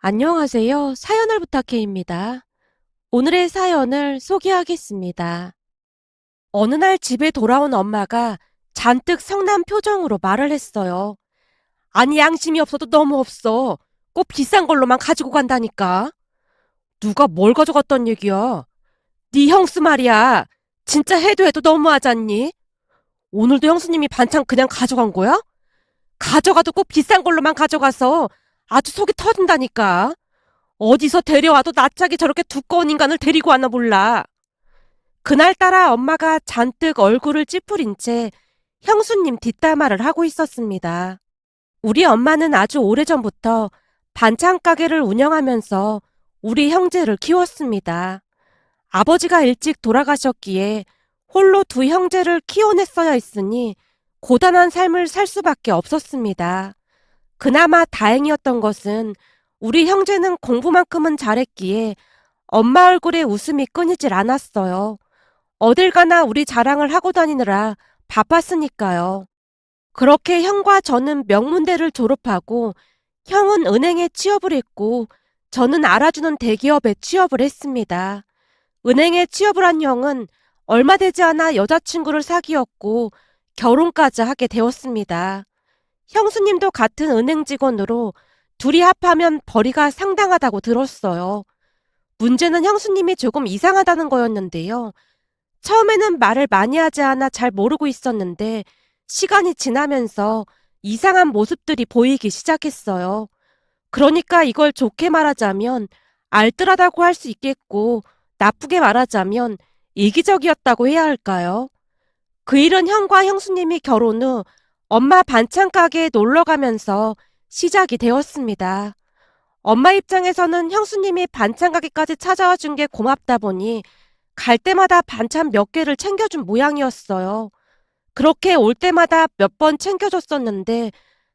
안녕하세요. 사연을 부탁해입니다. 오늘의 사연을 소개하겠습니다. 어느 날 집에 돌아온 엄마가 잔뜩 성난 표정으로 말을 했어요. 아니, 양심이 없어도 너무 없어. 꼭 비싼 걸로만 가지고 간다니까. 누가 뭘 가져갔단 얘기야? 네 형수 말이야. 진짜 해도 해도 너무하잖니? 오늘도 형수님이 반찬 그냥 가져간 거야? 가져가도 꼭 비싼 걸로만 가져가서 아주 속이 터진다니까. 어디서 데려와도 낯짝이 저렇게 두꺼운 인간을 데리고 왔나 몰라. 그날따라 엄마가 잔뜩 얼굴을 찌푸린 채 형수님 뒷담화를 하고 있었습니다. 우리 엄마는 아주 오래전부터 반찬 가게를 운영하면서 우리 형제를 키웠습니다. 아버지가 일찍 돌아가셨기에 홀로 두 형제를 키워냈어야 했으니 고단한 삶을 살 수밖에 없었습니다. 그나마 다행이었던 것은 우리 형제는 공부만큼은 잘했기에 엄마 얼굴에 웃음이 끊이질 않았어요. 어딜 가나 우리 자랑을 하고 다니느라 바빴으니까요. 그렇게 형과 저는 명문대를 졸업하고 형은 은행에 취업을 했고 저는 알아주는 대기업에 취업을 했습니다. 은행에 취업을 한 형은 얼마 되지 않아 여자친구를 사귀었고 결혼까지 하게 되었습니다. 형수님도 같은 은행 직원으로 둘이 합하면 벌이가 상당하다고 들었어요. 문제는 형수님이 조금 이상하다는 거였는데요. 처음에는 말을 많이 하지 않아 잘 모르고 있었는데 시간이 지나면서 이상한 모습들이 보이기 시작했어요. 그러니까 이걸 좋게 말하자면 알뜰하다고 할 수 있겠고 나쁘게 말하자면 이기적이었다고 해야 할까요? 그 일은 형과 형수님이 결혼 후 엄마 반찬 가게에 놀러 가면서 시작이 되었습니다. 엄마 입장에서는 형수님이 반찬 가게까지 찾아와 준 게 고맙다 보니 갈 때마다 반찬 몇 개를 챙겨준 모양이었어요. 그렇게 올 때마다 몇 번 챙겨줬었는데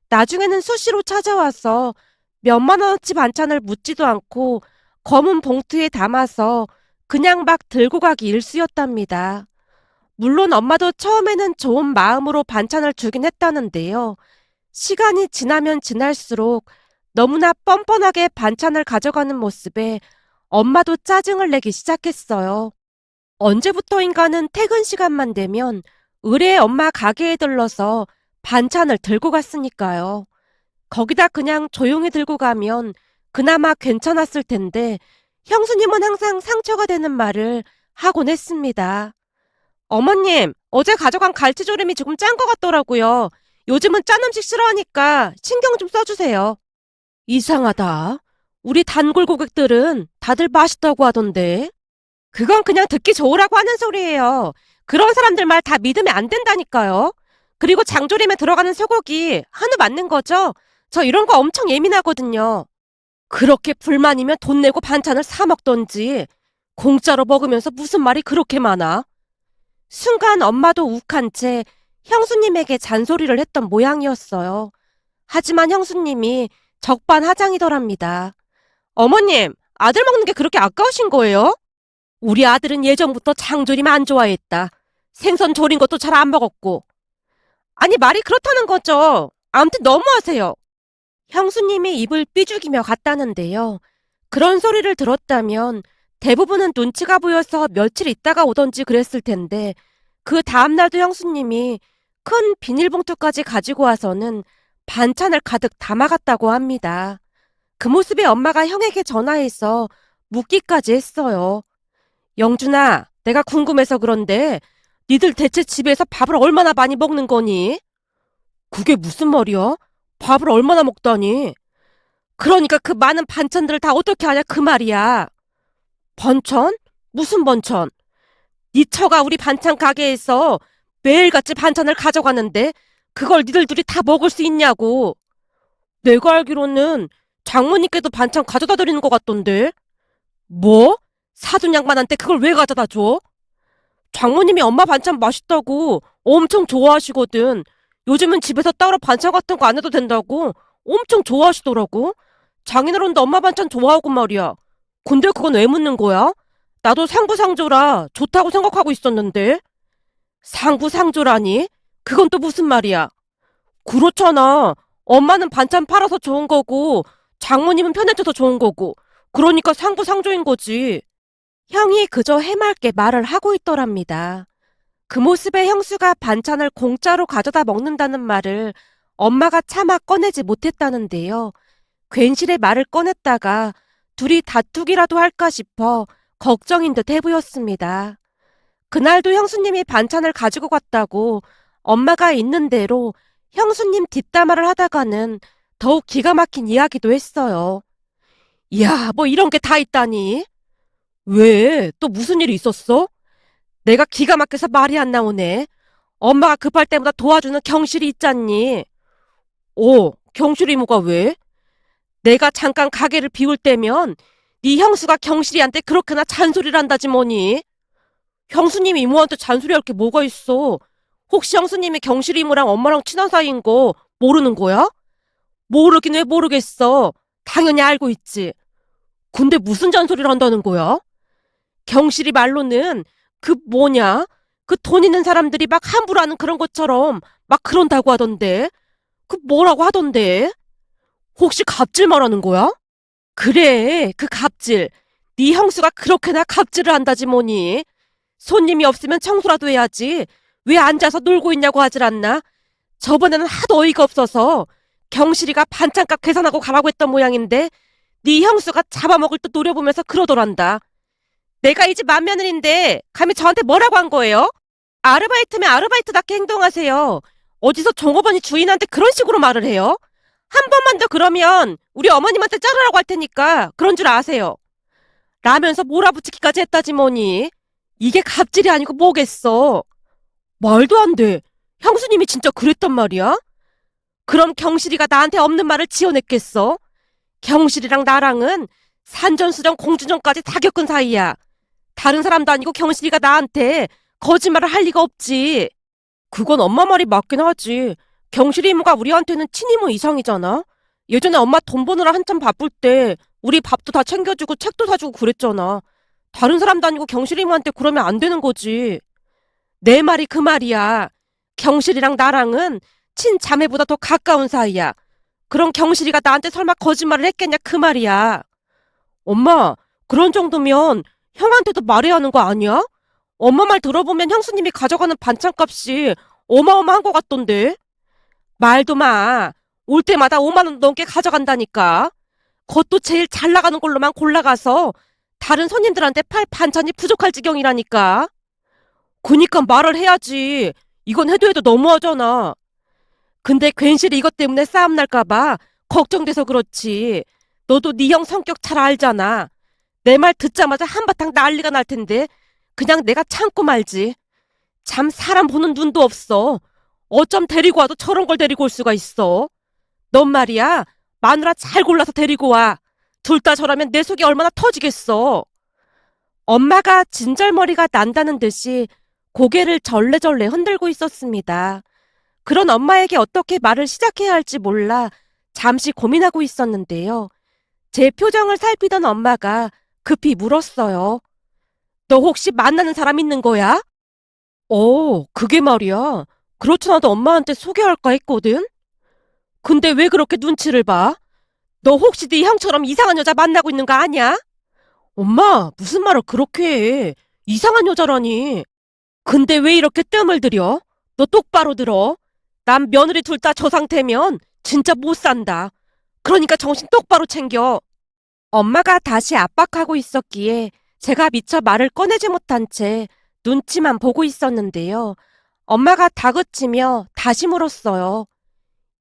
나중에는 수시로 찾아와서 몇만 원어치 반찬을 묻지도 않고 검은 봉투에 담아서 그냥 막 들고 가기 일쑤였답니다. 물론 엄마도 처음에는 좋은 마음으로 반찬을 주긴 했다는데요. 시간이 지나면 지날수록 너무나 뻔뻔하게 반찬을 가져가는 모습에 엄마도 짜증을 내기 시작했어요. 언제부터인가는 퇴근 시간만 되면 의뢰 엄마 가게에 들러서 반찬을 들고 갔으니까요. 거기다 그냥 조용히 들고 가면 그나마 괜찮았을 텐데 형수님은 항상 상처가 되는 말을 하곤 했습니다. 어머님, 어제 가져간 갈치조림이 조금 짠 것 같더라고요. 요즘은 짠 음식 싫어하니까 신경 좀 써주세요. 이상하다. 우리 단골 고객들은 다들 맛있다고 하던데. 그건 그냥 듣기 좋으라고 하는 소리예요. 그런 사람들 말 다 믿으면 안 된다니까요. 그리고 장조림에 들어가는 소고기 한우 맞는 거죠? 저 이런 거 엄청 예민하거든요. 그렇게 불만이면 돈 내고 반찬을 사 먹던지. 공짜로 먹으면서 무슨 말이 그렇게 많아? 순간 엄마도 욱한 채 형수님에게 잔소리를 했던 모양이었어요. 하지만 형수님이 적반하장이더랍니다. 어머님, 아들 먹는 게 그렇게 아까우신 거예요? 우리 아들은 예전부터 장조림 안 좋아했다. 생선 조린 것도 잘 안 먹었고. 아니, 말이 그렇다는 거죠. 아무튼 너무하세요. 형수님이 입을 삐죽이며 갔다는데요. 그런 소리를 들었다면 대부분은 눈치가 보여서 며칠 있다가 오던지 그랬을 텐데 그 다음날도 형수님이 큰 비닐봉투까지 가지고 와서는 반찬을 가득 담아갔다고 합니다. 그 모습에 엄마가 형에게 전화해서 묻기까지 했어요. 영준아, 내가 궁금해서 그런데 니들 대체 집에서 밥을 얼마나 많이 먹는 거니? 그게 무슨 말이야? 밥을 얼마나 먹다니? 그러니까 그 많은 반찬들을 다 어떻게 하냐 그 말이야. 번천? 무슨 번천? 니 처가 우리 반찬 가게에서 매일같이 반찬을 가져가는데 그걸 니들 둘이 다 먹을 수 있냐고. 내가 알기로는 장모님께도 반찬 가져다 드리는 것 같던데. 뭐? 사돈 양반한테 그걸 왜 가져다 줘? 장모님이 엄마 반찬 맛있다고 엄청 좋아하시거든. 요즘은 집에서 따로 반찬 같은 거 안 해도 된다고 엄청 좋아하시더라고. 장인어른도 엄마 반찬 좋아하고 말이야. 근데 그건 왜 묻는 거야? 나도 상부상조라 좋다고 생각하고 있었는데. 상부상조라니? 그건 또 무슨 말이야? 그렇잖아. 엄마는 반찬 팔아서 좋은 거고 장모님은 편해져서 좋은 거고. 그러니까 상부상조인 거지. 형이 그저 해맑게 말을 하고 있더랍니다. 그 모습에 형수가 반찬을 공짜로 가져다 먹는다는 말을 엄마가 차마 꺼내지 못했다는데요. 괜시레 말을 꺼냈다가 둘이 다투기라도 할까 싶어 걱정인 듯 해보였습니다. 그날도 형수님이 반찬을 가지고 갔다고 엄마가 있는 대로 형수님 뒷담화를 하다가는 더욱 기가 막힌 이야기도 했어요. 이야, 뭐 이런 게 다 있다니. 왜? 또 무슨 일이 있었어? 내가 기가 막혀서 말이 안 나오네. 엄마가 급할 때마다 도와주는 경실이 있잖니. 경실 이모가 왜? 내가 잠깐 가게를 비울 때면 네 형수가 경실이한테 그렇게나 잔소리를 한다지 뭐니. 형수님이 이모한테 잔소리할 게 뭐가 있어. 혹시 형수님이 경실 이모랑 엄마랑 친한 사이인 거 모르는 거야? 모르긴 왜 모르겠어. 당연히 알고 있지. 근데 무슨 잔소리를 한다는 거야? 경실이 말로는 그 뭐냐? 그 돈 있는 사람들이 막 함부로 하는 그런 것처럼 막 그런다고 하던데. 그 뭐라고 하던데? 혹시 갑질 말하는 거야? 그래, 그 갑질. 네 형수가 그렇게나 갑질을 한다지 뭐니. 손님이 없으면 청소라도 해야지. 왜 앉아서 놀고 있냐고 하질 않나? 저번에는 하도 어이가 없어서 경실이가 반찬값 계산하고 가라고 했던 모양인데 네 형수가 잡아먹을 듯 노려보면서 그러더란다. 내가 이 집 맏며느리인데 감히 저한테 뭐라고 한 거예요? 아르바이트면 아르바이트답게 행동하세요. 어디서 종업원이 주인한테 그런 식으로 말을 해요? 한 번만 더 그러면 우리 어머님한테 자르라고 할 테니까 그런 줄 아세요. 라면서 몰아붙이기까지 했다지 뭐니. 이게 갑질이 아니고 뭐겠어. 말도 안 돼. 형수님이 진짜 그랬단 말이야? 그럼 경실이가 나한테 없는 말을 지어냈겠어? 경실이랑 나랑은 산전수전 공주전까지 다 겪은 사이야. 다른 사람도 아니고 경실이가 나한테 거짓말을 할 리가 없지. 그건 엄마 말이 맞긴 하지. 경실이 이모가 우리한테는 친이모 이상이잖아. 예전에 엄마 돈 버느라 한참 바쁠 때 우리 밥도 다 챙겨주고 책도 사주고 그랬잖아. 다른 사람도 아니고 경실이 이모한테 그러면 안 되는 거지. 내 말이 그 말이야. 경실이랑 나랑은 친자매보다 더 가까운 사이야. 그럼 경실이가 나한테 설마 거짓말을 했겠냐 그 말이야. 엄마, 그런 정도면 형한테도 말해야 하는 거 아니야? 엄마 말 들어보면 형수님이 가져가는 반찬값이 어마어마한 것 같던데. 말도 마. 올 때마다 5만 원 넘게 가져간다니까. 그것도 제일 잘 나가는 걸로만 골라가서 다른 손님들한테 팔 반찬이 부족할 지경이라니까. 그니까 말을 해야지. 이건 해도 해도 너무하잖아. 근데 괜시리 이것 때문에 싸움 날까봐 걱정돼서 그렇지. 너도 네 형 성격 잘 알잖아. 내 말 듣자마자 한바탕 난리가 날 텐데 그냥 내가 참고 말지. 참 사람 보는 눈도 없어. 어쩜 데리고 와도 저런 걸 데리고 올 수가 있어. 넌 말이야. 마누라 잘 골라서 데리고 와. 둘 다 저라면 내 속이 얼마나 터지겠어. 엄마가 진절머리가 난다는 듯이 고개를 절레절레 흔들고 있었습니다. 그런 엄마에게 어떻게 말을 시작해야 할지 몰라 잠시 고민하고 있었는데요. 제 표정을 살피던 엄마가 급히 물었어요. 너 혹시 만나는 사람 있는 거야? 그게 말이야. 그렇지 않아도 엄마한테 소개할까 했거든? 근데 왜 그렇게 눈치를 봐? 너 혹시 네 형처럼 이상한 여자 만나고 있는 거 아니야? 엄마, 무슨 말을 그렇게 해. 이상한 여자라니. 근데 왜 이렇게 뜸을 들여? 너 똑바로 들어. 남 며느리 둘 다 저 상태면 진짜 못 산다. 그러니까 정신 똑바로 챙겨. 엄마가 다시 압박하고 있었기에 제가 미처 말을 꺼내지 못한 채 눈치만 보고 있었는데요. 엄마가 다그치며 다시 물었어요.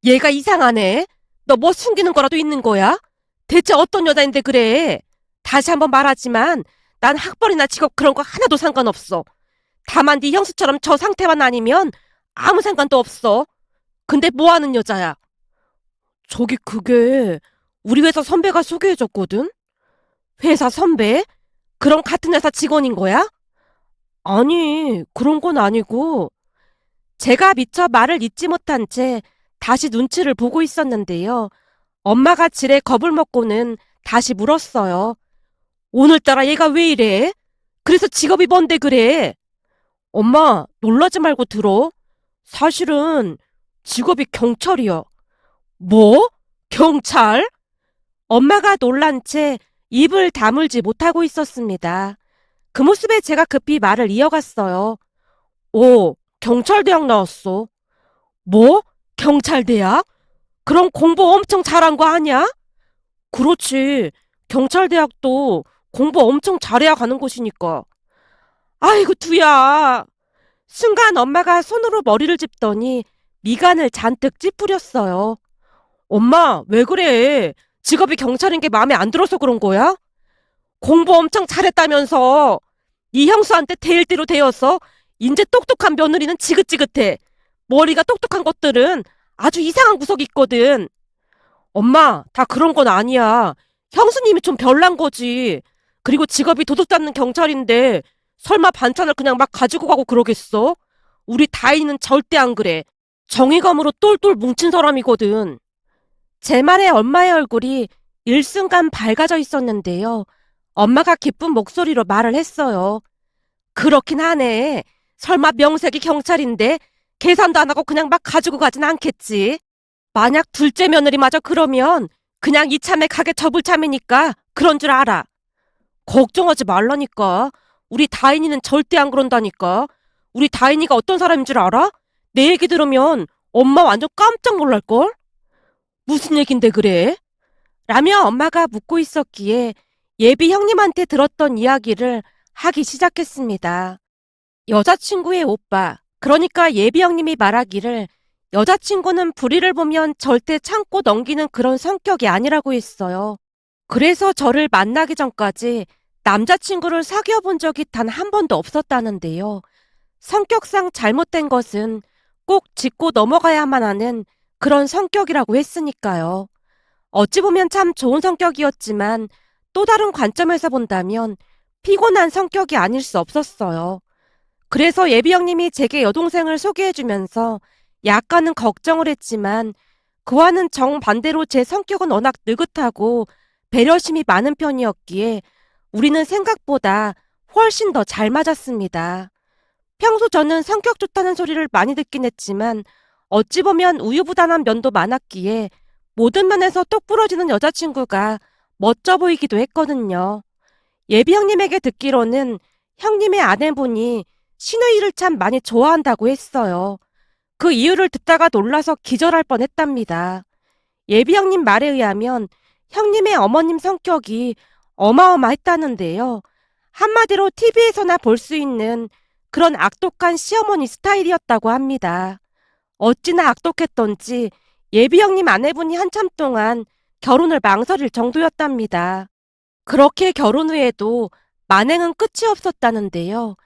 얘가 이상하네. 너 뭐 숨기는 거라도 있는 거야? 대체 어떤 여자인데 그래? 다시 한번 말하지만 난 학벌이나 직업 그런 거 하나도 상관없어. 다만 네 형수처럼 저 상태만 아니면 아무 상관도 없어. 근데 뭐 하는 여자야? 저기 그게 우리 회사 선배가 소개해줬거든? 회사 선배? 그럼 같은 회사 직원인 거야? 아니, 그런 건 아니고. 제가 미처 말을 잇지 못한 채 다시 눈치를 보고 있었는데요. 엄마가 지레 겁을 먹고는 다시 물었어요. 오늘따라 얘가 왜 이래? 그래서 직업이 뭔데 그래? 엄마, 놀라지 말고 들어. 사실은 직업이 경찰이야. 뭐? 경찰? 엄마가 놀란 채 입을 다물지 못하고 있었습니다. 그 모습에 제가 급히 말을 이어갔어요. 오, 경찰대학 나왔어. 뭐? 경찰대학? 그럼 공부 엄청 잘한 거 아니야? 그렇지. 경찰대학도 공부 엄청 잘해야 가는 곳이니까. 아이고, 두야. 순간 엄마가 손으로 머리를 짚더니 미간을 잔뜩 찌푸렸어요. 엄마, 왜 그래? 직업이 경찰인 게 마음에 안 들어서 그런 거야? 공부 엄청 잘했다면서. 네 형수한테 대일대로 대여서 인제 똑똑한 며느리는 지긋지긋해. 머리가 똑똑한 것들은 아주 이상한 구석이 있거든. 엄마, 다 그런 건 아니야. 형수님이 좀 별난 거지. 그리고 직업이 도둑 잡는 경찰인데 설마 반찬을 그냥 막 가지고 가고 그러겠어? 우리 다인이는 절대 안 그래. 정의감으로 똘똘 뭉친 사람이거든. 제 말에 엄마의 얼굴이 일순간 밝아져 있었는데요. 엄마가 기쁜 목소리로 말을 했어요. 그렇긴 하네. 설마 명색이 경찰인데 계산도 안 하고 그냥 막 가지고 가진 않겠지. 만약 둘째 며느리마저 그러면 그냥 이참에 가게 접을 참이니까 그런 줄 알아. 걱정하지 말라니까. 우리 다인이는 절대 안 그런다니까. 우리 다인이가 어떤 사람인 줄 알아? 내 얘기 들으면 엄마 완전 깜짝 놀랄걸? 무슨 얘긴데 그래? 라며 엄마가 묻고 있었기에 예비 형님한테 들었던 이야기를 하기 시작했습니다. 여자친구의 오빠, 그러니까 예비 형님이 말하기를 여자친구는 불의를 보면 절대 참고 넘기는 그런 성격이 아니라고 했어요. 그래서 저를 만나기 전까지 남자친구를 사귀어 본 적이 단 한 번도 없었다는데요. 성격상 잘못된 것은 꼭 짚고 넘어가야만 하는 그런 성격이라고 했으니까요. 어찌 보면 참 좋은 성격이었지만 또 다른 관점에서 본다면 피곤한 성격이 아닐 수 없었어요. 그래서 예비 형님이 제게 여동생을 소개해주면서 약간은 걱정을 했지만 그와는 정반대로 제 성격은 워낙 느긋하고 배려심이 많은 편이었기에 우리는 생각보다 훨씬 더 잘 맞았습니다. 평소 저는 성격 좋다는 소리를 많이 듣긴 했지만 어찌 보면 우유부단한 면도 많았기에 모든 면에서 똑부러지는 여자친구가 멋져 보이기도 했거든요. 예비 형님에게 듣기로는 형님의 아내분이 신우이를 참 많이 좋아한다고 했어요. 그 이유를 듣다가 놀라서 기절할 뻔했답니다. 예비 형님 말에 의하면 형님의 어머님 성격이 어마어마했다는데요. 한마디로 TV에서나 볼 수 있는 그런 악독한 시어머니 스타일이었다고 합니다. 어찌나 악독했던지 예비 형님 아내분이 한참 동안 결혼을 망설일 정도였답니다. 그렇게 결혼 후에도 만행은 끝이 없었다는데요.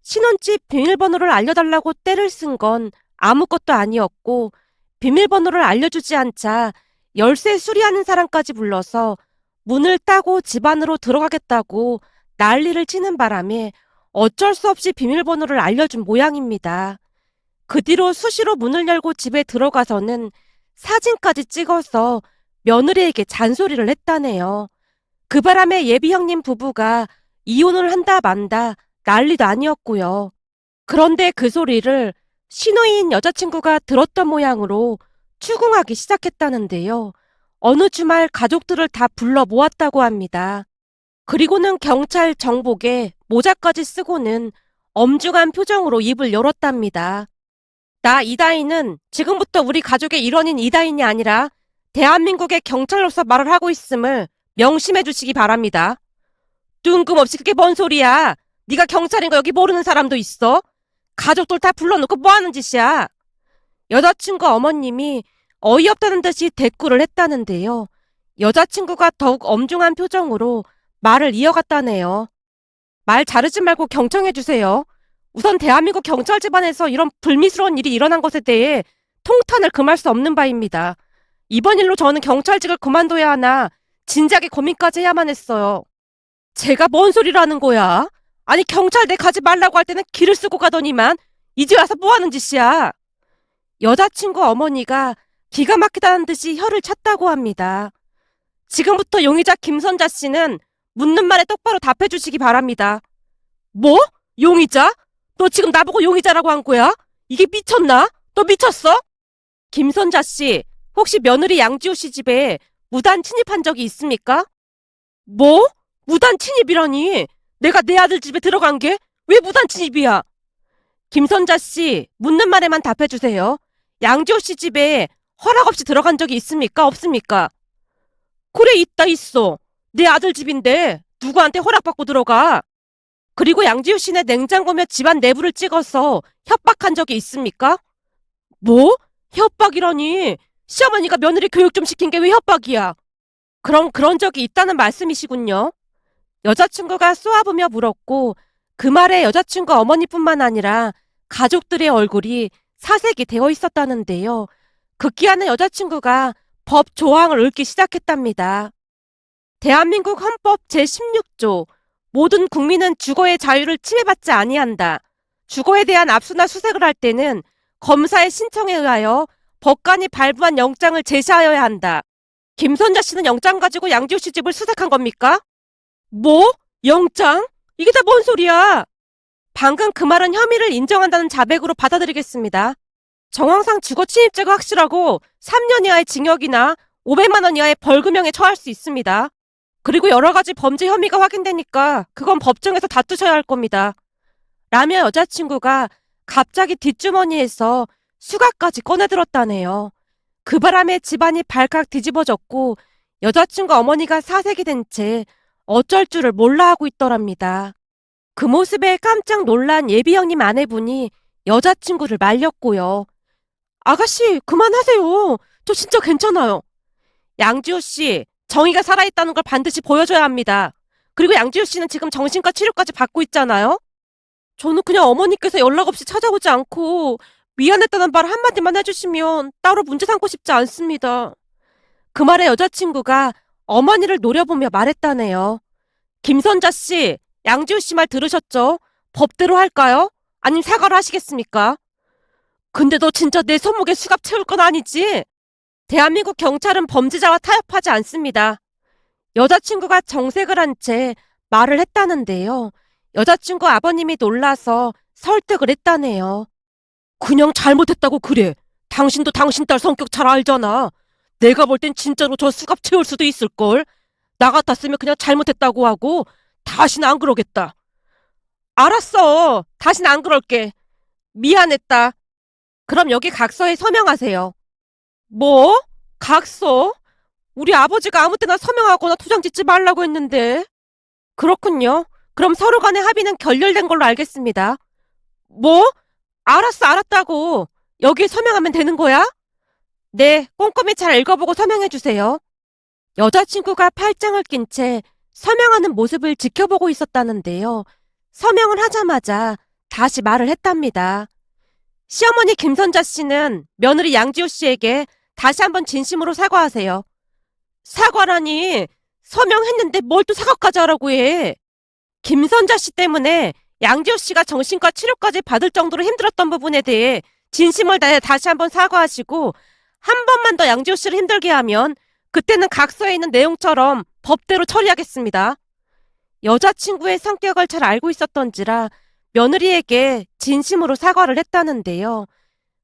신혼집 비밀번호를 알려달라고 떼를 쓴 건 아무것도 아니었고 비밀번호를 알려주지 않자 열쇠 수리하는 사람까지 불러서 문을 따고 집 안으로 들어가겠다고 난리를 치는 바람에 어쩔 수 없이 비밀번호를 알려준 모양입니다. 그 뒤로 수시로 문을 열고 집에 들어가서는 사진까지 찍어서 며느리에게 잔소리를 했다네요. 그 바람에 예비 형님 부부가 이혼을 한다 만다 난리도 아니었고요. 그런데 그 소리를 신우이인 여자친구가 들었던 모양으로 추궁하기 시작했다는데요. 어느 주말 가족들을 다 불러 모았다고 합니다. 그리고는 경찰 정복에 모자까지 쓰고는 엄중한 표정으로 입을 열었답니다. 나 이다희는 지금부터 우리 가족의 일원인 이다희이 아니라 대한민국의 경찰로서 말을 하고 있음을 명심해 주시기 바랍니다. 뜬금없이 그게 뭔 소리야? 네가 경찰인 거 여기 모르는 사람도 있어? 가족들 다 불러놓고 뭐 하는 짓이야? 여자친구 어머님이 어이없다는 듯이 대꾸를 했다는데요. 여자친구가 더욱 엄중한 표정으로 말을 이어갔다네요. 말 자르지 말고 경청해 주세요. 우선 대한민국 경찰 집안에서 이런 불미스러운 일이 일어난 것에 대해 통탄을 금할 수 없는 바입니다. 이번 일로 저는 경찰직을 그만둬야 하나 진작에 고민까지 해야만 했어요. 제가 뭔 소리라는 거야? 아니 경찰대 가지 말라고 할 때는 길을 쓰고 가더니만 이제 와서 뭐 하는 짓이야? 여자친구 어머니가 기가 막히다는 듯이 혀를 찼다고 합니다. 지금부터 용의자 김선자 씨는 묻는 말에 똑바로 답해 주시기 바랍니다. 뭐? 용의자? 너 지금 나보고 용의자라고 한 거야? 이게 미쳤나? 너 미쳤어? 김선자 씨, 혹시 며느리 양지호 씨 집에 무단 침입한 적이 있습니까? 뭐? 무단 침입이라니? 내가 내 아들 집에 들어간 게 왜 무단 침입이야? 김선자 씨, 묻는 말에만 답해주세요. 양지호 씨 집에 허락 없이 들어간 적이 있습니까? 없습니까? 그래, 있다, 있어. 내 아들 집인데 누구한테 허락받고 들어가? 그리고 양지호 씨네 냉장고며 집안 내부를 찍어서 협박한 적이 있습니까? 뭐? 협박이라니? 시어머니가 며느리 교육 좀 시킨 게 왜 협박이야? 그럼 그런 적이 있다는 말씀이시군요. 여자친구가 쏘아보며 물었고 그 말에 여자친구 어머니뿐만 아니라 가족들의 얼굴이 사색이 되어 있었다는데요. 급기야는 여자친구가 법 조항을 읽기 시작했답니다. 대한민국 헌법 제16조 모든 국민은 주거의 자유를 침해받지 아니한다. 주거에 대한 압수나 수색을 할 때는 검사의 신청에 의하여 법관이 발부한 영장을 제시하여야 한다. 김선자 씨는 영장 가지고 양지호 씨 집을 수색한 겁니까? 뭐? 영장? 이게 다 뭔 소리야? 방금 그 말은 혐의를 인정한다는 자백으로 받아들이겠습니다. 정황상 주거 침입죄가 확실하고 3년 이하의 징역이나 500만 원 이하의 벌금형에 처할 수 있습니다. 그리고 여러 가지 범죄 혐의가 확인되니까 그건 법정에서 다투셔야 할 겁니다. 라며 여자친구가 갑자기 뒷주머니에서 수갑까지 꺼내들었다네요. 그 바람에 집안이 발칵 뒤집어졌고 여자친구 어머니가 사색이 된 채 어쩔 줄을 몰라 하고 있더랍니다. 그 모습에 깜짝 놀란 예비 형님 아내분이 여자친구를 말렸고요. 아가씨, 그만하세요. 저 진짜 괜찮아요. 양지호 씨, 정의가 살아있다는 걸 반드시 보여줘야 합니다. 그리고 양지호 씨는 지금 정신과 치료까지 받고 있잖아요. 저는 그냥 어머니께서 연락 없이 찾아오지 않고 미안했다는 말 한마디만 해주시면 따로 문제 삼고 싶지 않습니다. 그 말에 여자친구가 어머니를 노려보며 말했다네요. 김선자 씨, 양지호 씨 말 들으셨죠? 법대로 할까요? 아님 사과를 하시겠습니까? 근데 너 진짜 내 손목에 수갑 채울 건 아니지? 대한민국 경찰은 범죄자와 타협하지 않습니다. 여자친구가 정색을 한 채 말을 했다는데요. 여자친구 아버님이 놀라서 설득을 했다네요. 그냥 잘못했다고 그래. 당신도 당신 딸 성격 잘 알잖아. 내가 볼 땐 진짜로 저 수갑 채울 수도 있을걸. 나 같았으면 그냥 잘못했다고 하고 다시는 안 그러겠다. 알았어. 다시는 안 그럴게. 미안했다. 그럼 여기 각서에 서명하세요. 뭐? 각서? 우리 아버지가 아무 때나 서명하거나 도장 짓지 말라고 했는데. 그렇군요. 그럼 서로 간의 합의는 결렬된 걸로 알겠습니다. 뭐? 알았어, 알았다고. 여기에 서명하면 되는 거야? 네, 꼼꼼히 잘 읽어보고 서명해주세요. 여자친구가 팔짱을 낀 채 서명하는 모습을 지켜보고 있었다는데요. 서명을 하자마자 다시 말을 했답니다. 시어머니 김선자 씨는 며느리 양지호 씨에게 다시 한번 진심으로 사과하세요. 사과라니, 서명했는데 뭘 또 사과까지 하라고 해. 김선자 씨 때문에 양지호 씨가 정신과 치료까지 받을 정도로 힘들었던 부분에 대해 진심을 다해 다시 한번 사과하시고 한 번만 더 양지호 씨를 힘들게 하면 그때는 각서에 있는 내용처럼 법대로 처리하겠습니다. 여자친구의 성격을 잘 알고 있었던지라 며느리에게 진심으로 사과를 했다는데요.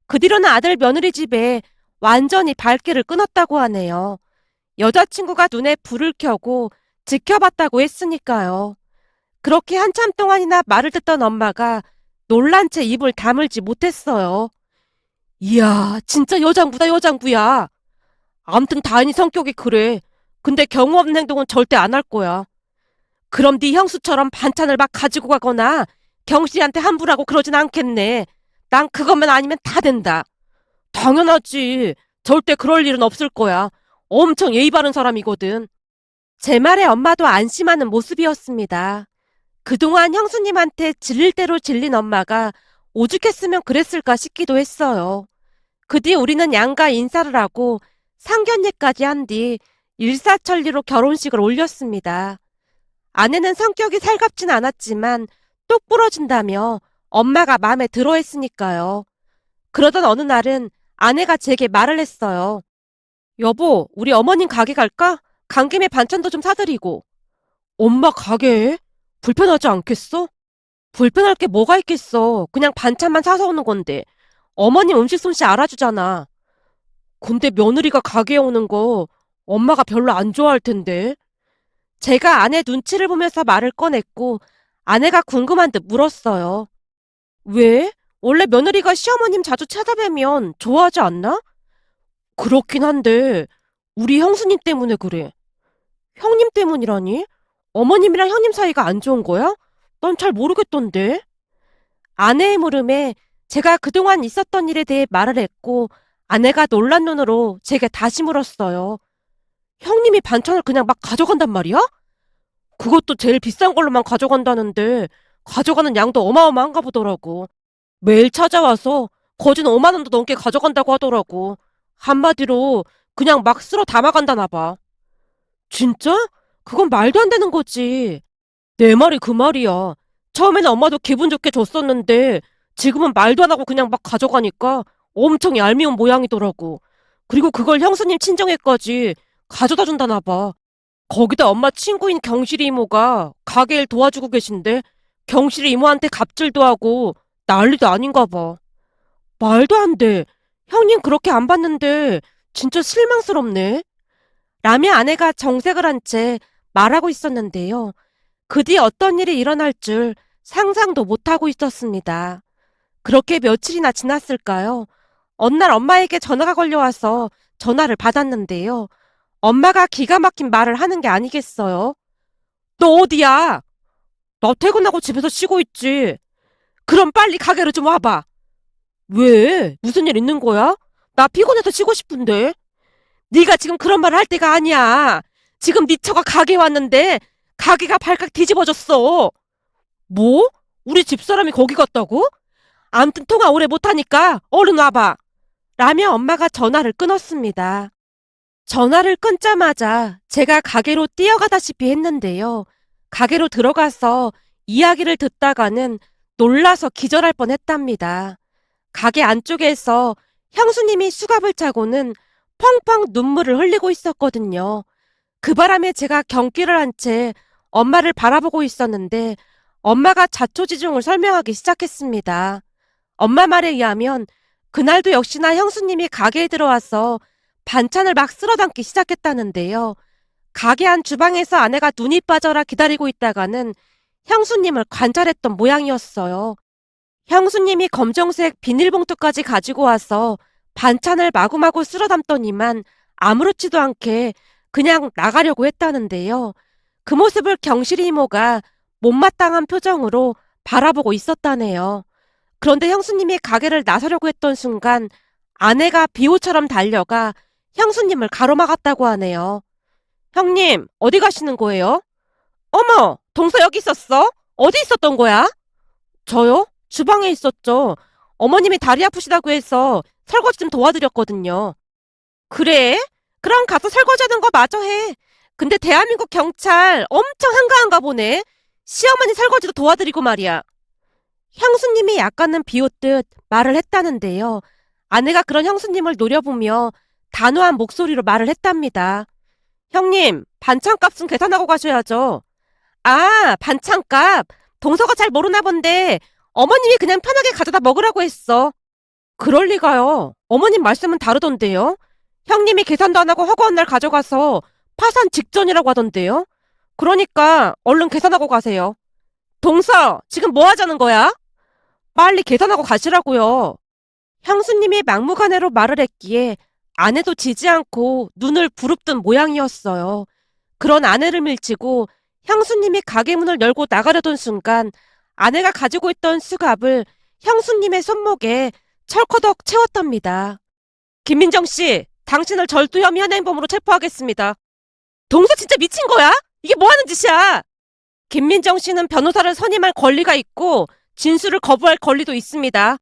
그 뒤로는 아들 며느리 집에 완전히 발길을 끊었다고 하네요. 여자친구가 눈에 불을 켜고 지켜봤다고 했으니까요. 그렇게 한참 동안이나 말을 듣던 엄마가 놀란 채 입을 다물지 못했어요. 이야, 진짜 여장부다, 여장부야. 암튼 다인이 성격이 그래. 근데 경우 없는 행동은 절대 안 할 거야. 그럼 네 형수처럼 반찬을 막 가지고 가거나 경실이한테 함부라고 그러진 않겠네. 난 그것만 아니면 다 된다. 당연하지. 절대 그럴 일은 없을 거야. 엄청 예의 바른 사람이거든. 제 말에 엄마도 안심하는 모습이었습니다. 그동안 형수님한테 질릴 대로 질린 엄마가 오죽했으면 그랬을까 싶기도 했어요. 그 뒤 우리는 양가 인사를 하고 상견례까지 한 뒤 일사천리로 결혼식을 올렸습니다. 아내는 성격이 살갑진 않았지만 똑 부러진다며 엄마가 마음에 들어 했으니까요. 그러던 어느 날은 아내가 제게 말을 했어요. 여보, 우리 어머님 가게 갈까? 간 김에 반찬도 좀 사드리고. 엄마 가게에? 불편하지 않겠어? 불편할 게 뭐가 있겠어. 그냥 반찬만 사서 오는 건데. 어머님 음식 솜씨 알아주잖아. 근데 며느리가 가게에 오는 거 엄마가 별로 안 좋아할 텐데. 제가 아내 눈치를 보면서 말을 꺼냈고 아내가 궁금한 듯 물었어요. 왜? 원래 며느리가 시어머님 자주 찾아뵈면 좋아하지 않나? 그렇긴 한데 우리 형수님 때문에 그래. 형님 때문이라니? 어머님이랑 형님 사이가 안 좋은 거야? 난 잘 모르겠던데. 아내의 물음에 제가 그동안 있었던 일에 대해 말을 했고 아내가 놀란 눈으로 제게 다시 물었어요. 형님이 반찬을 그냥 막 가져간단 말이야? 그것도 제일 비싼 걸로만 가져간다는데 가져가는 양도 어마어마한가 보더라고. 매일 찾아와서 거진 5만 원도 넘게 가져간다고 하더라고. 한마디로 그냥 막 쓸어 담아간다나 봐. 진짜? 그건 말도 안 되는 거지. 내 말이 그 말이야. 처음에는 엄마도 기분 좋게 줬었는데 지금은 말도 안 하고 그냥 막 가져가니까 엄청 얄미운 모양이더라고. 그리고 그걸 형수님 친정에까지 가져다 준다나 봐. 거기다 엄마 친구인 경실이 이모가 가게 일 도와주고 계신데 경실이 이모한테 갑질도 하고 난리도 아닌가 봐. 말도 안 돼. 형님 그렇게 안 봤는데 진짜 실망스럽네. 라며 아내가 정색을 한 채 말하고 있었는데요. 그 뒤 어떤 일이 일어날 줄 상상도 못하고 있었습니다. 그렇게 며칠이나 지났을까요? 어느 날 엄마에게 전화가 걸려와서 전화를 받았는데요. 엄마가 기가 막힌 말을 하는 게 아니겠어요? 너 어디야? 나 퇴근하고 집에서 쉬고 있지. 그럼 빨리 가게로 좀 와봐. 왜? 무슨 일 있는 거야? 나 피곤해서 쉬고 싶은데. 네가 지금 그런 말을 할 때가 아니야. 지금 네 처가 가게에 왔는데 가게가 발칵 뒤집어졌어. 뭐? 우리 집사람이 거기 갔다고? 암튼 통화 오래 못하니까 얼른 와봐. 라며 엄마가 전화를 끊었습니다. 전화를 끊자마자 제가 가게로 뛰어가다시피 했는데요. 가게로 들어가서 이야기를 듣다가는 놀라서 기절할 뻔했답니다. 가게 안쪽에서 형수님이 수갑을 차고는 펑펑 눈물을 흘리고 있었거든요. 그 바람에 제가 경기를 한 채 엄마를 바라보고 있었는데 엄마가 자초지종을 설명하기 시작했습니다. 엄마 말에 의하면 그날도 역시나 형수님이 가게에 들어와서 반찬을 막 쓸어 담기 시작했다는데요. 가게 안 주방에서 아내가 눈이 빠져라 기다리고 있다가는 형수님을 관찰했던 모양이었어요. 형수님이 검정색 비닐봉투까지 가지고 와서 반찬을 마구마구 쓸어 담더니만 아무렇지도 않게 그냥 나가려고 했다는데요. 그 모습을 경실이 이모가 못마땅한 표정으로 바라보고 있었다네요. 그런데 형수님이 가게를 나서려고 했던 순간 아내가 비호처럼 달려가 형수님을 가로막았다고 하네요. 형님, 어디 가시는 거예요? 어머, 동서 여기 있었어? 어디 있었던 거야? 저요? 주방에 있었죠. 어머님이 다리 아프시다고 해서 설거지 좀 도와드렸거든요. 그래? 그럼 가서 설거지하는 거 마저 해. 근데 대한민국 경찰 엄청 한가한가 보네. 시어머니 설거지도 도와드리고 말이야. 형수님이 약간은 비웃듯 말을 했다는데요. 아내가 그런 형수님을 노려보며 단호한 목소리로 말을 했답니다. 형님, 반찬값은 계산하고 가셔야죠. 아, 반찬값. 동서가 잘 모르나 본데 어머님이 그냥 편하게 가져다 먹으라고 했어. 그럴 리가요. 어머님 말씀은 다르던데요. 형님이 계산도 안 하고 허구한 날 가져가서 파산 직전이라고 하던데요. 그러니까 얼른 계산하고 가세요. 동서, 지금 뭐 하자는 거야? 빨리 계산하고 가시라고요. 형수님이 막무가내로 말을 했기에 아내도 지지 않고 눈을 부릅뜬 모양이었어요. 그런 아내를 밀치고 형수님이 가게 문을 열고 나가려던 순간 아내가 가지고 있던 수갑을 형수님의 손목에 철커덕 채웠답니다. 김민정 씨, 당신을 절도 혐의 현행범으로 체포하겠습니다. 동서 진짜 미친 거야? 이게 뭐 하는 짓이야? 김민정 씨는 변호사를 선임할 권리가 있고 진술을 거부할 권리도 있습니다.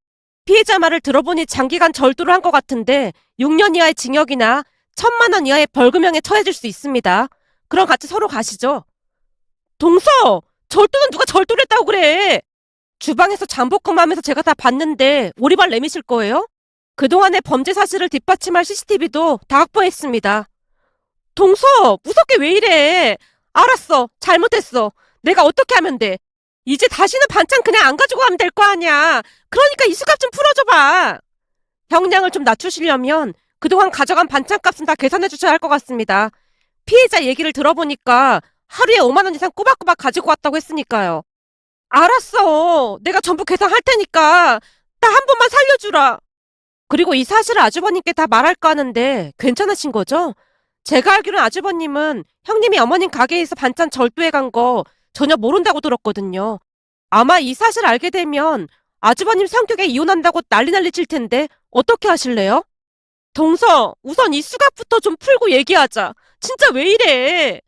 피해자 말을 들어보니 장기간 절도를 한 것 같은데 6년 이하의 징역이나 1,000만 원 이하의 벌금형에 처해질 수 있습니다. 그럼 같이 서로 가시죠. 동서! 절도는 누가 절도를 했다고 그래? 주방에서 잠복근무하면서 제가 다 봤는데 오리발 내미실 거예요? 그동안의 범죄 사실을 뒷받침할 CCTV도 다 확보했습니다. 동서! 무섭게 왜 이래? 알았어. 잘못했어. 내가 어떻게 하면 돼? 이제 다시는 반찬 그냥 안 가지고 가면 될 거 아니야. 그러니까 이 수갑 좀 풀어줘봐. 형량을 좀 낮추시려면 그동안 가져간 반찬값은 다 계산해 주셔야 할 것 같습니다. 피해자 얘기를 들어보니까 하루에 5만 원 이상 꼬박꼬박 가지고 왔다고 했으니까요. 알았어. 내가 전부 계산할 테니까 나 한 번만 살려주라. 그리고 이 사실을 아주버님께 다 말할까 하는데 괜찮으신 거죠? 제가 알기로는 아주버님은 형님이 어머님 가게에서 반찬 절도해 간 거 전혀 모른다고 들었거든요. 아마 이 사실 알게 되면 아주버님 성격에 이혼한다고 난리 칠 텐데 어떻게 하실래요? 동서, 우선 이 수갑부터 좀 풀고 얘기하자. 진짜 왜 이래?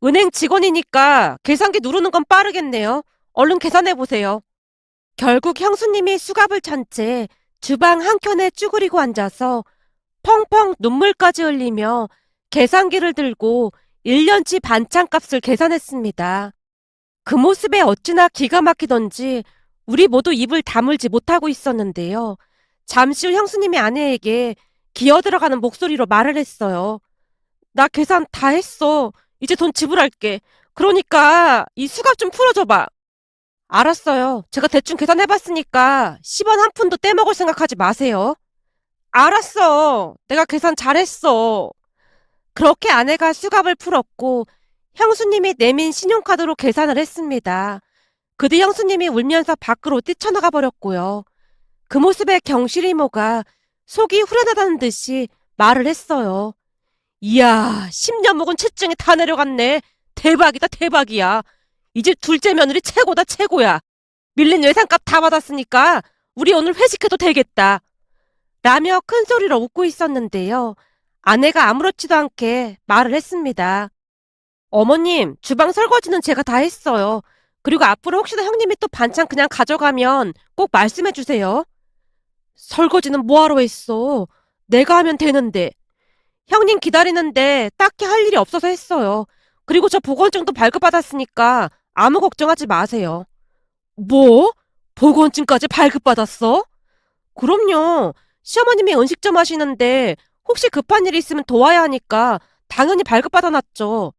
은행 직원이니까 계산기 누르는 건 빠르겠네요. 얼른 계산해 보세요. 결국 형수님이 수갑을 찬 채 주방 한켠에 쭈그리고 앉아서 펑펑 눈물까지 흘리며 계산기를 들고 1년치 반찬값을 계산했습니다. 그 모습에 어찌나 기가 막히던지 우리 모두 입을 다물지 못하고 있었는데요. 잠시 후 형수님이 아내에게 기어 들어가는 목소리로 말을 했어요. 나 계산 다 했어. 이제 돈 지불할게. 그러니까 이 수갑 좀 풀어줘봐. 알았어요. 제가 대충 계산해봤으니까 10원 한 푼도 떼먹을 생각하지 마세요. 알았어. 내가 계산 잘했어. 그렇게 아내가 수갑을 풀었고 형수님이 내민 신용카드로 계산을 했습니다. 그뒤 형수님이 울면서 밖으로 뛰쳐나가 버렸고요. 그 모습에 경실 이모가 속이 후련하다는 듯이 말을 했어요. 이야, 10년 묵은 채증이 다 내려갔네. 대박이다, 대박이야. 이 집 둘째 며느리 최고다, 최고야. 밀린 외상값 다 받았으니까 우리 오늘 회식해도 되겠다. 라며 큰 소리로 웃고 있었는데요. 아내가 아무렇지도 않게 말을 했습니다. 어머님, 주방 설거지는 제가 다 했어요. 그리고 앞으로 혹시나 형님이 또 반찬 그냥 가져가면 꼭 말씀해 주세요. 설거지는 뭐하러 했어? 내가 하면 되는데. 형님 기다리는데 딱히 할 일이 없어서 했어요. 그리고 저 보건증도 발급받았으니까 아무 걱정하지 마세요. 뭐? 보건증까지 발급받았어? 그럼요. 시어머님이 음식점 하시는데 혹시 급한 일이 있으면 도와야 하니까 당연히 발급받아놨죠.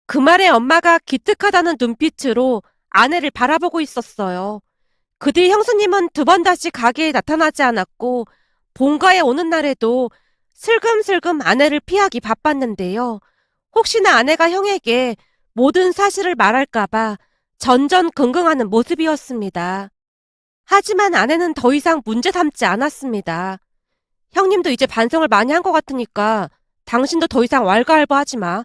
그 말에 엄마가 기특하다는 눈빛으로 아내를 바라보고 있었어요. 그 뒤 형수님은 두 번 다시 가게에 나타나지 않았고 본가에 오는 날에도 슬금슬금 아내를 피하기 바빴는데요. 혹시나 아내가 형에게 모든 사실을 말할까봐 전전긍긍하는 모습이었습니다. 하지만 아내는 더 이상 문제 삼지 않았습니다. 형님도 이제 반성을 많이 한 것 같으니까 당신도 더 이상 왈가왈부하지 마.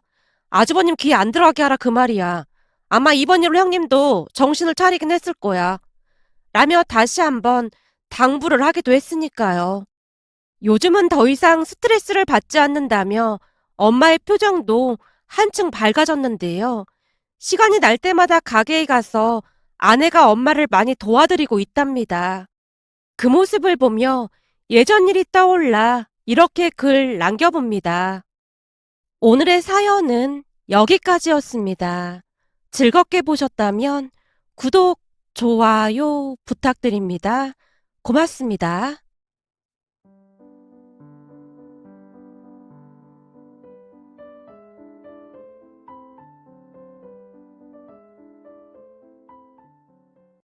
아주버님 귀에 안 들어가게 하라 그 말이야. 아마 이번 일로 형님도 정신을 차리긴 했을 거야. 라며 다시 한번 당부를 하기도 했으니까요. 요즘은 더 이상 스트레스를 받지 않는다며 엄마의 표정도 한층 밝아졌는데요. 시간이 날 때마다 가게에 가서 아내가 엄마를 많이 도와드리고 있답니다. 그 모습을 보며 예전 일이 떠올라 이렇게 글 남겨봅니다. 오늘의 사연은 여기까지였습니다. 즐겁게 보셨다면 구독, 좋아요 부탁드립니다. 고맙습니다.